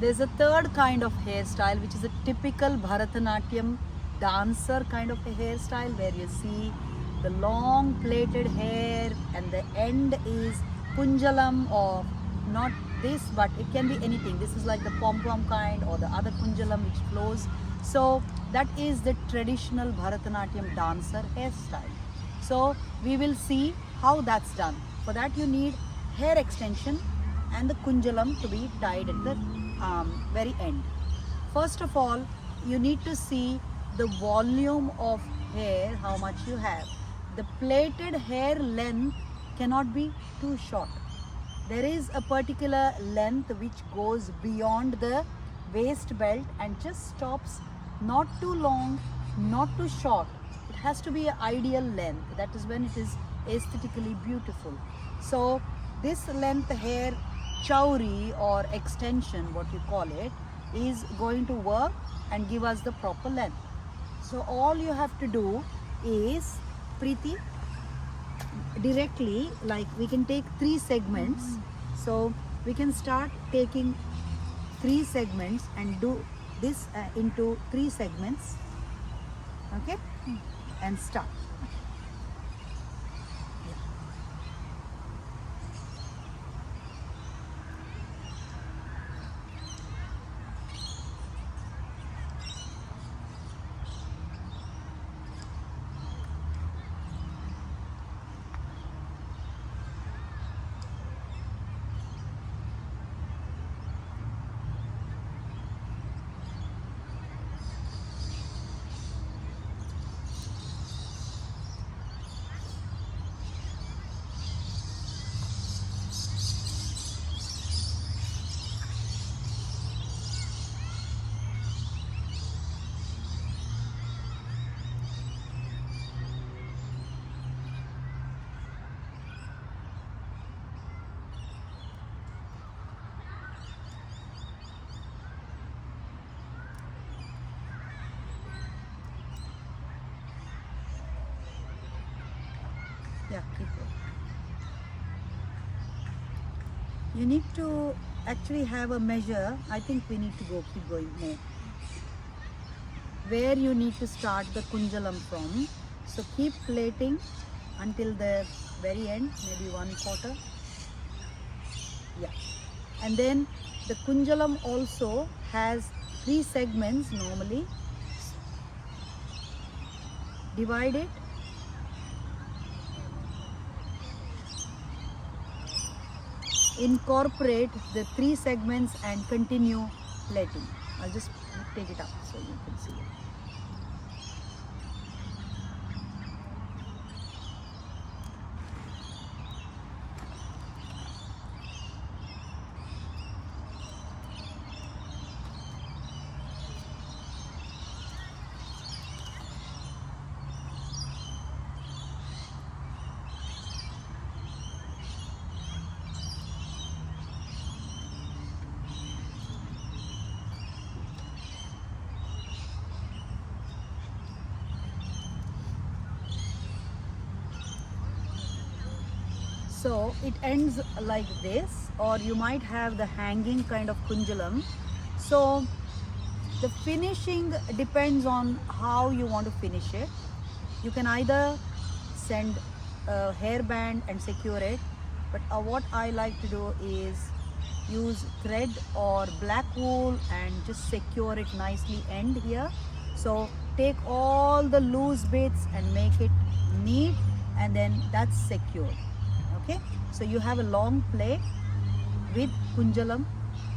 There's a third kind of hairstyle, which is a typical Bharatanatyam dancer kind of a hairstyle, where you see the long plaited hair and the end is kunjalam, or not this, but it can be anything. This is like the pom-pom kind, or the other kunjalam which flows. So that is the traditional Bharatanatyam dancer hairstyle. So we will see how that's done. For that you need hair extension and the kunjalam to be tied at the very end. First of all, you need to see the volume of hair, how much you have. The plaited hair length cannot be too short. There is a particular length which goes beyond the waist belt and just stops, not too long, not too short. It has to be an ideal length. That is when it is aesthetically beautiful. So this length hair chauri or extension, what you call it, is going to work and give us the proper length. So all you have to do is, Preeti, directly, like we can take 3 segments. So we can start taking 3 segments and do this into 3 segments, okay, and start. Yeah, keep going. You need to actually have a measure. I think we need to keep going more. Where you need to start the kunjalam from. So keep plaiting until the very end, maybe 1/4. Yeah. And then the kunjalam also has 3 segments normally. Divide it. Incorporate the 3 segments and continue plaiting. I'll just take it up so you can see it. So it ends like this, or you might have the hanging kind of kunjalam. So the finishing depends on how you want to finish it. You can either send a hairband and secure it, but what I like to do is use thread or black wool and just secure it nicely end here. So take all the loose bits and make it neat, and then that's secured. Okay, so you have a long plait with kunjalam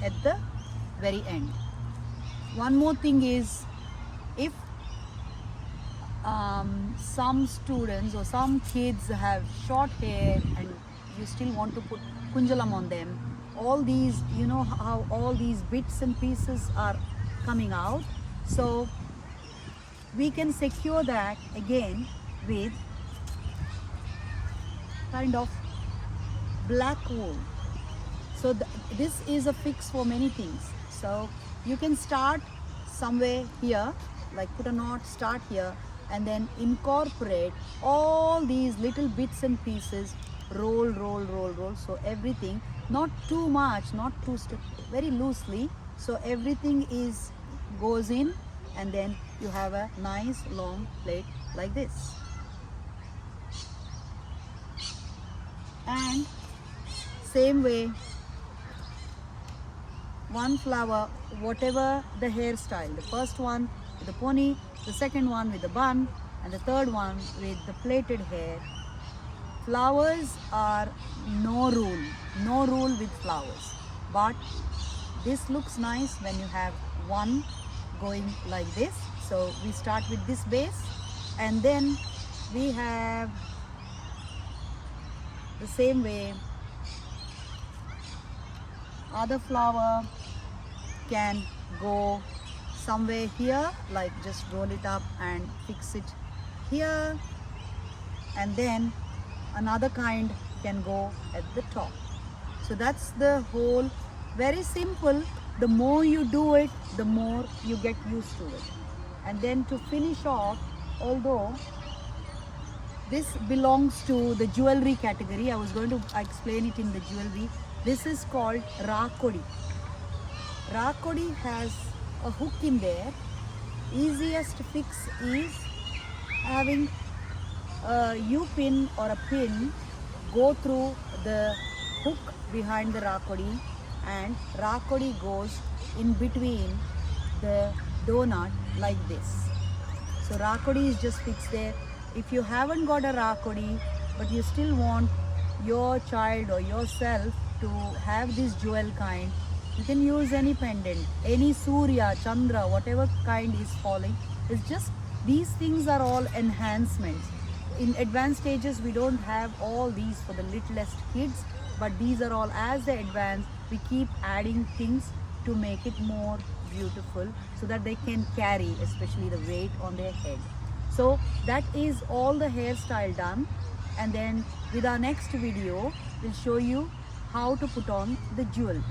at the very end. One more thing is, if some students or some kids have short hair and you still want to put kunjalam on them, all these, you know how all these bits and pieces are coming out. So we can secure that again with kind of black wool. So this is a fix for many things. So you can start somewhere here, like put a knot, start here, and then incorporate all these little bits and pieces, roll. So everything, not too much, not too stiff, very loosely, So everything is goes in, and then you have a nice long plait like this. And same way, one flower, whatever the hairstyle, the first one with the pony, the second one with the bun, and the third one with the plaited hair. Flowers are no rule with flowers, but this looks nice when you have one going like this. So we start with this base, and then we have the same way other flower can go somewhere here, like just roll it up and fix it here, and then another kind can go at the top. So that's the whole, very simple. The more you do it, the more you get used to it. And then to finish off, although this belongs to the jewelry category, I was going to explain it in the jewelry. This is called rakodi. Rakodi has a hook in there. Easiest fix is having a U-pin or a pin go through the hook behind the rakodi, and rakodi goes in between the donut like this. So rakodi is just fixed there. If you haven't got a rakodi but you still want your child or yourself to have this jewel kind, you can use any pendant, any Surya, Chandra, whatever kind is falling. It's just, these things are all enhancements. In advanced stages, we don't have all these for the littlest kids, but these are all, as they advance, we keep adding things to make it more beautiful so that they can carry, especially the weight on their head. So that is all the hairstyle done, and then with our next video, we'll show you how to put on the jewelry.